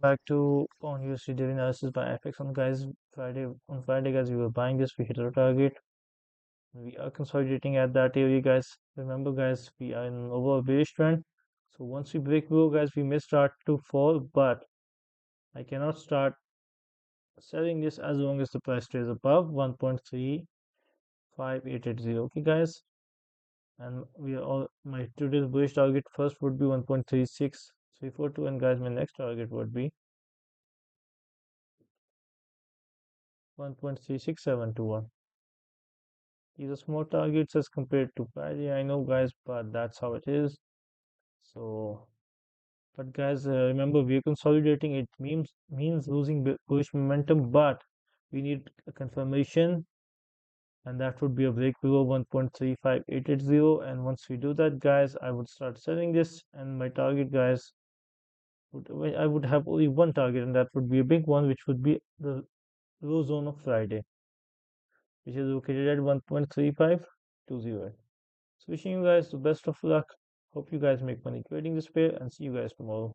Back to on USD daily analysis by IFX on Friday guys, we were buying this, we hit our target. We are consolidating at that area guys. Remember guys, we are in over a bearish trend. So once we break below guys, we may start to fall, but I cannot start selling this as long as the price stays above 1.35880. Okay guys, and we are all my today's bullish target first would be 1.36342, and guys my next target would be 1.36721. These are small targets as compared to Friday, I know guys, but that's how it is. So, but guys, remember we're consolidating. It means losing bullish momentum, but we need a confirmation, and that would be a break below 1.35880. And once we do that, guys, I would start selling this, and my target, guys, I would have only one target, and that would be a big one, which would be the low zone of Friday, which is located at 1.3520. So wishing you guys the best of luck. Hope you guys make money trading this pair, and see you guys tomorrow.